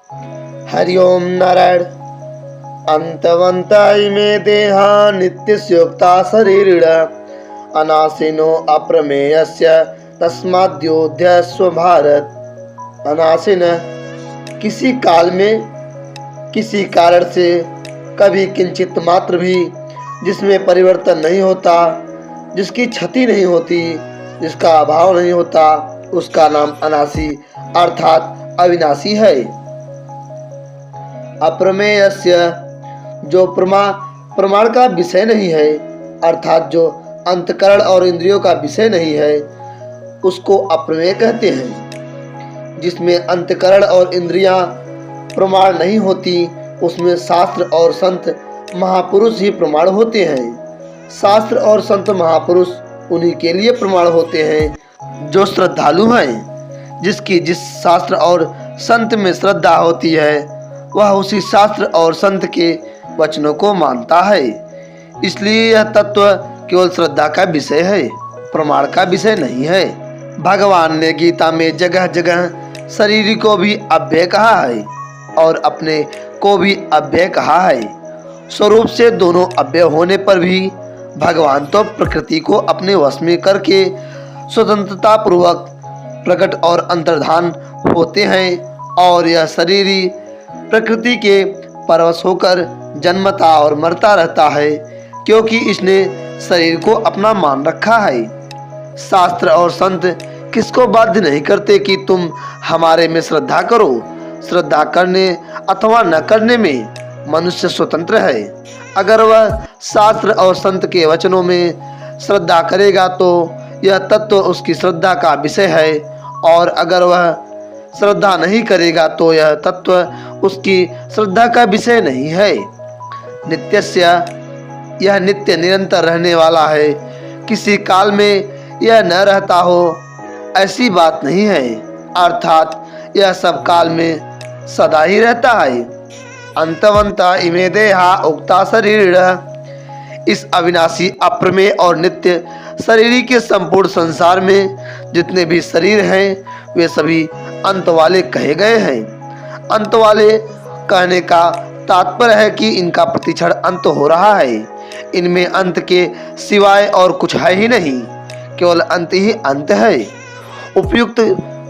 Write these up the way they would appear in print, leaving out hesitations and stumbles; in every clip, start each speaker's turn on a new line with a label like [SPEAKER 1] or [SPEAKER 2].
[SPEAKER 1] हरि ओम नारायण। अंतवंता इमे देहा नित्यस्योक्ता शरीरिण अनाशिनो अप्रमेयस्य तस्माद्योध्यस्व भारत। अनाशिन किसी काल में किसी कारण से कभी किंचित मात्र भी जिसमें परिवर्तन नहीं होता, जिसकी क्षति नहीं होती, जिसका अभाव नहीं होता, उसका नाम अनाशी अर्थात अविनाशी है। अप्रमेयस्य जो प्रमाण का विषय नहीं है, अर्थात जो अंतकरण और इंद्रियों का विषय नहीं है, उसको अप्रमेय कहते हैं। जिसमें अंतकरण और इंद्रियां प्रमाण नहीं होती, उसमें शास्त्र और संत महापुरुष ही प्रमाण होते हैं। शास्त्र और संत महापुरुष उन्हीं के लिए प्रमाण होते हैं जो श्रद्धालु हैं। जिसकी जिस शास्त्र और संत में श्रद्धा होती है, वह उसी शास्त्र और संत के वचनों को मानता है। इसलिए यह तत्व केवल श्रद्धा का विषय है, प्रमाण का विषय नहीं है। भगवान ने गीता में जगह जगह शरीर को भी अव्यय कहा है और अपने को भी अव्यय कहा है। स्वरूप से दोनों अव्यय होने पर भी भगवान तो प्रकृति को अपने वश में करके स्वतंत्रता पूर्वक प्रकट और अंतर्धान होते हैं, और यह शरीर प्रकृति के परवश होकर जन्मता और मरता रहता है, क्योंकि इसने शरीर को अपना मान रखा है। शास्त्र और संत किसको बाध्य नहीं करते कि तुम हमारे में श्रद्धा करो। श्रद्धा करने अथवा न करने में मनुष्य स्वतंत्र है। अगर वह शास्त्र और संत के वचनों में श्रद्धा करेगा तो यह तत्व उसकी श्रद्धा का विषय है, और अगर वह श्रद्धा नहीं करेगा तो यह तत्व उसकी श्रद्धा का विषय नहीं है। नित्यस्य यह नित्य निरंतर रहने वाला है, किसी काल में यह न रहता हो ऐसी बात नहीं है, अर्थात यह सब काल में सदा ही रहता है। अंतवंता इमे देहा उक्ता शरीर। इस अविनाशी अप्रमेय और नित्य शरीर के संपूर्ण संसार में जितने भी शरीर हैं, वे सभी अंत वाले कहे गए हैं। अंत वाले कहने का तात्पर्य है कि इनका प्रतिक्षण अंत हो रहा है। इनमें अंत के सिवाय और कुछ है ही नहीं, केवल अंत ही अंत है। उपयुक्त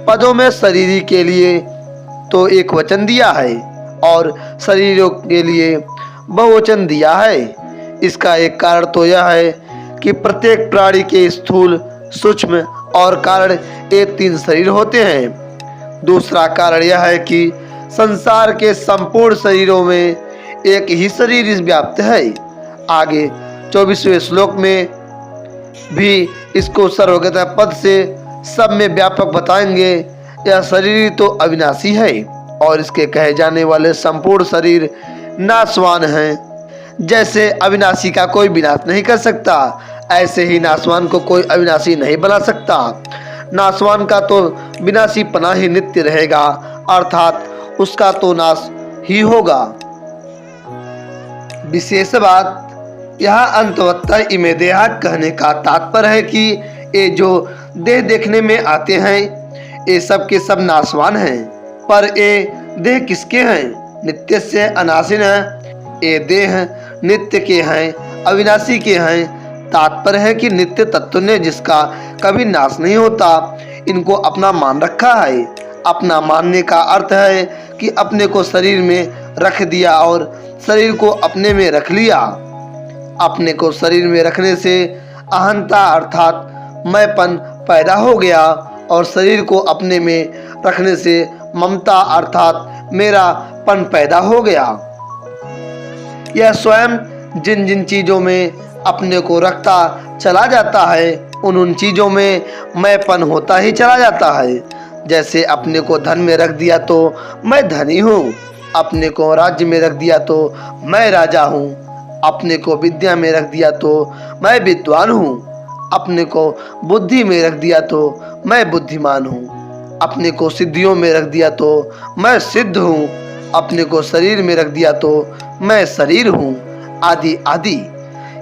[SPEAKER 1] पदों में शरीर के लिए तो एक वचन दिया है और शरीरों के लिए बहुवचन दिया है। इसका एक कारण तो यह है कि प्रत्येक प्राणी के स्थूल, सूक्ष्म और कारण ये 3 शरीर होते हैं। दूसरा कारण यह है कि संसार के संपूर्ण शरीरों में एक ही शरीर व्याप्त है। आगे 24वें श्लोक में भी इसको सर्वगत पद से सब में व्यापक बताएंगे। यह शरीर तो अविनाशी है और इसके कहे जाने वाले संपूर्ण शरीर नाशवान हैं। जैसे अविनाशी का कोई विनाश नहीं कर सकता, ऐसे ही नाशवान को कोई अविनाशी नहीं बना सकता। नाशवान का तो विनाशी पना ही नित्य रहेगा, अर्थात उसका तो नाश ही होगा। विशेष बात यहाँ अंतवत्ता इमे देहा कहने का तात्पर्य है कि ये जो देह देखने में आते हैं, ये सब के सब नाशवान हैं। पर ये देह किसके हैं? नित्य से अनाशिन है। ये देह नित्य के हैं, अविनाशी के हैं। तात्पर्य है कि नित्य तत्व ने जिसका कभी नाश नहीं होता, इनको अपना मान रखा है। अपना मानने का अर्थ है कि अपने को शरीर में रख दिया और शरीर को अपने में रख लिया। अपने को शरीर में रखने से अहंता अर्थात मैंपन पैदा हो गया, और शरीर को अपने में रखने से ममता अर्थात मेरापन पैदा हो गया। यह स्वयं जिन जिन चीज़ों में अपने को रखता चला जाता है, उन चीज़ों में मैंपन होता ही चला जाता है। जैसे अपने को धन में रख दिया तो मैं धनी हूँ, अपने को राज्य में रख दिया तो मैं राजा हूँ, अपने को विद्या में रख दिया तो मैं विद्वान हूँ, अपने को बुद्धि में रख दिया तो मैं बुद्धिमान हूँ, अपने को सिद्धियों में रख दिया तो मैं सिद्ध हूँ, अपने को शरीर में रख दिया तो मैं शरीर हूँ, आदि आदि।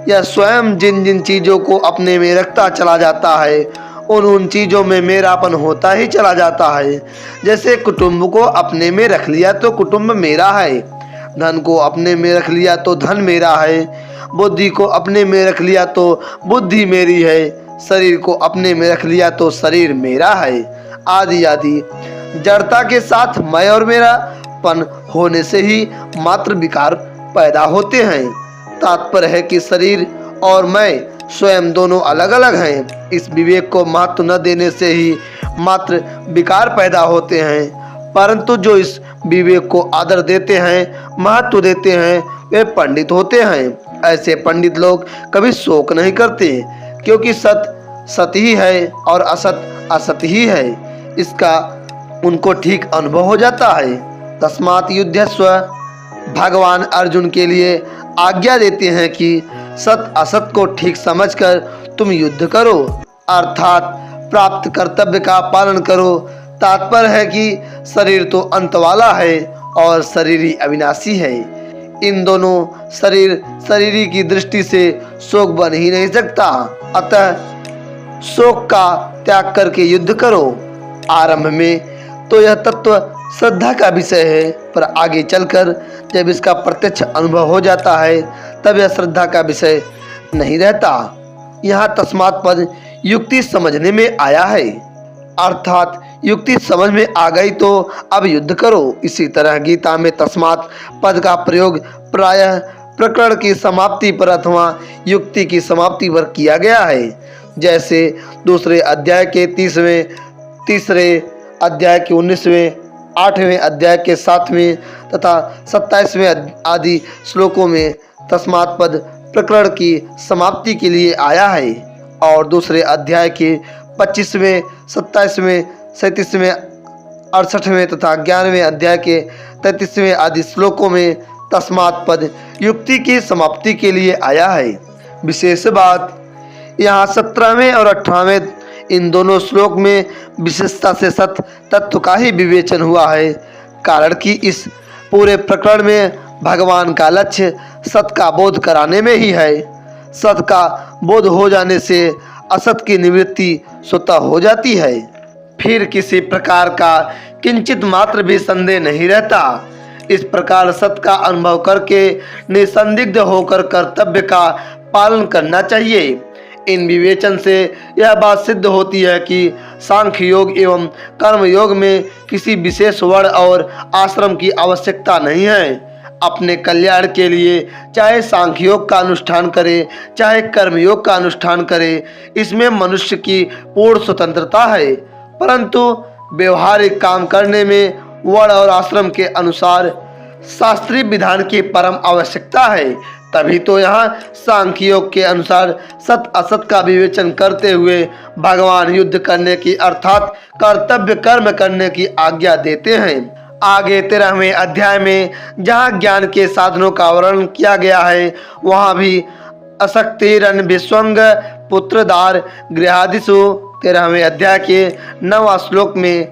[SPEAKER 1] यह स्वयं जिन जिन चीज़ों को अपने में रखता चला जाता है, उन चीज़ों में मेरापन होता ही चला जाता है। जैसे कुटुंब को अपने में रख लिया तो कुटुंब मेरा है, धन को अपने में रख लिया तो धन मेरा है, बुद्धि को अपने में रख लिया तो बुद्धि मेरी है, शरीर को अपने में रख लिया तो शरीर मेरा है, आदि आदि। जड़ता के साथ मैं और मेरापन होने से ही मात्र विकार पैदा होते हैं। तात्पर्य है कि शरीर और मैं स्वयं दोनों अलग अलग हैं। इस विवेक को महत्व न देने से ही मात्र विकार पैदा होते हैं। परंतु जो इस विवेक को आदर देते हैं, महत्व देते हैं, वे पंडित होते हैं। ऐसे पंडित लोग कभी शोक नहीं करते, क्योंकि सत सत ही है और असत असत ही है, इसका उनको ठीक अनुभव हो जाता है। तस्मात् युध्यस्व, भगवान अर्जुन के लिए आज्ञा देते हैं कि सत असत को ठीक समझकर तुम युद्ध करो, अर्थात प्राप्त कर्तव्य का पालन करो। तात्पर्य है कि शरीर तो अंत वाला है और शरीर ही अविनाशी है। इन दोनों शरीरी की दृष्टि से शोक बन ही नहीं सकता। अतः शोक का त्याग करके युद्ध करो। आरंभ में तो यह तत्व श्रद्धा का विषय है, पर आगे चलकर जब इसका प्रत्यक्ष अनुभव हो जाता है तब यह श्रद्धा का विषय नहीं रहता। यहाँ तस्मात् पद युक्ति समझने में आया है, अर्थात युक्ति समझ में आ गई तो अब युद्ध करो। इसी तरह गीता में तस्मात् पद का प्रयोग प्रायः प्रकरण की समाप्ति पर अथवा युक्ति की समाप्ति पर किया गया है। जैसे दूसरे अध्याय के 30वें, तीसरे अध्याय के 19वें, 8वें अध्याय के 7वें तथा 27वें आदि श्लोकों में तस्मात् पद प्रकरण की समाप्ति के लिए आया है, और दूसरे अध्याय के 25वें, 27वें, 37वें, 68वें तथा 11वें अध्याय के 33वें आदि श्लोकों में तस्मात् पद युक्ति की समाप्ति के लिए आया है। विशेष बात यहाँ 17वें और 18वें इन दोनों श्लोक में विशेषता से सत तत्व का ही विवेचन हुआ है, कारण कि इस पूरे प्रकरण में भगवान का लक्ष्य सत का बोध कराने में ही है। सत का बोध हो जाने से असत की निवृत्ति स्वतः हो जाती है, फिर किसी प्रकार का किंचित मात्र भी संदेह नहीं रहता। इस प्रकार सत का अनुभव करके निसंदिग्ध होकर कर्तव्य का पालन करना चाहिए। इन विवेचन से यह बात सिद्ध होती है कि सांख्य योग एवं कर्म योग में किसी विशेष वर्ण और आश्रम की आवश्यकता नहीं है। अपने कल्याण के लिए चाहे सांख्य योग का अनुष्ठान करे, चाहे कर्म योग का अनुष्ठान करे, इसमें मनुष्य की पूर्ण स्वतंत्रता है। परंतु व्यवहारिक काम करने में वर्ण और आश्रम के अनुसार शास्त्रीय विधान की परम आवश्यकता है। तभी तो यहाँ सांख्य योग के अनुसार सत असत का विवेचन करते हुए भगवान युद्ध करने की अर्थात कर्तव्य कर्म करने की आज्ञा देते हैं। आगे 13वें अध्याय में जहाँ ज्ञान के साधनों का वर्णन किया गया है, वहाँ भी असक्तिरन विस्वंग पुत्रदार गृहादिषु 13वें अध्याय के 9वां श्लोक में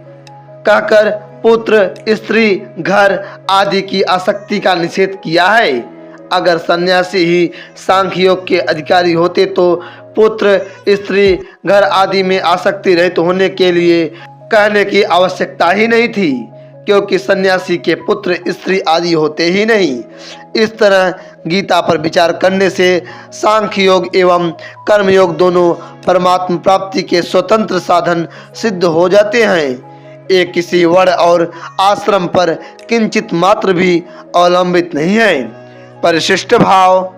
[SPEAKER 1] कहकर पुत्र, स्त्री, घर आदि की आसक्ति का निषेध किया है। अगर सन्यासी ही सांख्य योग के अधिकारी होते तो पुत्र, स्त्री, घर आदि में आसक्ति रहित होने के लिए कहने की आवश्यकता ही नहीं थी, क्योंकि सन्यासी के पुत्र, स्त्री आदि होते ही नहीं। इस तरह गीता पर विचार करने से सांख्य योग एवं कर्म योग दोनों परमात्मा प्राप्ति के स्वतंत्र साधन सिद्ध हो जाते हैं। एक किसी वर्ण और आश्रम पर किंचित मात्र भी अवलंबित नहीं है। परिशिष्ट भाव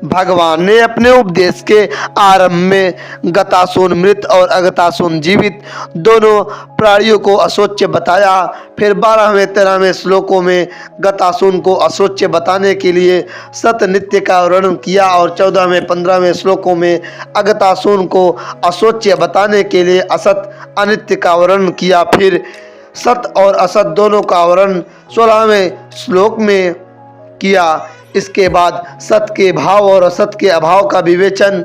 [SPEAKER 1] भगवान ने अपने उपदेश के आरंभ में गतासून मृत और अगतासून जीवित दोनों प्राणियों को अशोच्य बताया। फिर 12वें 13वें श्लोकों में गतासून को अशोच्य बताने के लिए सत नित्य का वर्णन किया और 14वें 15वें श्लोकों में अगतासून को अशोच्य बताने के लिए असत अनित्य का वर्णन किया। फिर सत और असत दोनों का वर्णन 16वें श्लोक में किया। इसके बाद सत के भाव और असत के अभाव का विवेचन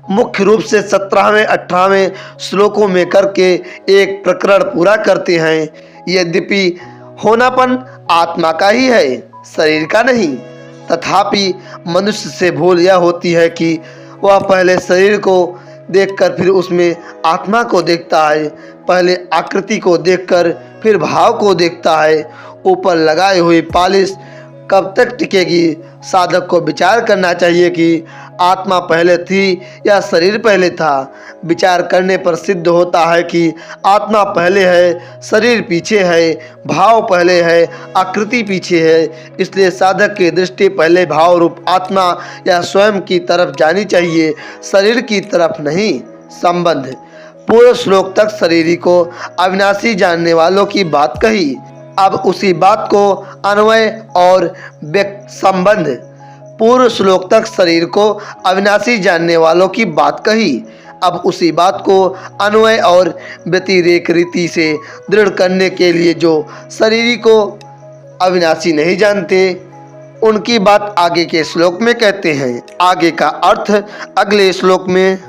[SPEAKER 1] मुख्य रूप से 17वें 18वें श्लोकों में करके एक प्रकरण पूरा करते हैं। यद्यपि होनापन आत्मा का ही है, शरीर का नहीं, तथापि मनुष्य से भूल यह होती है कि वह पहले शरीर को देखकर फिर उसमें आत्मा को देखता है। पहले आकृति को देखकर फिर भाव को देखता है। ऊपर लगाई हुई पालिश कब तक टिकेगी? साधक को विचार करना चाहिए कि आत्मा पहले थी या शरीर पहले था। विचार करने पर सिद्ध होता है कि आत्मा पहले है, शरीर पीछे है, भाव पहले है, आकृति पीछे है। इसलिए साधक की दृष्टि पहले भाव रूप आत्मा या स्वयं की तरफ जानी चाहिए, शरीर की तरफ नहीं। संबंध। पूर्व श्लोक तक शरीर को अविनाशी जानने वालों की बात कही। अब उसी बात को अन्वय और संबंध। पूर्व श्लोक तक शरीर को अविनाशी जानने वालों की बात कही। अब उसी बात को अन्वय और व्यतिरेक रीति से दृढ़ करने के लिए जो शरीर को अविनाशी नहीं जानते, उनकी बात आगे के श्लोक में कहते हैं। आगे का अर्थ अगले श्लोक में।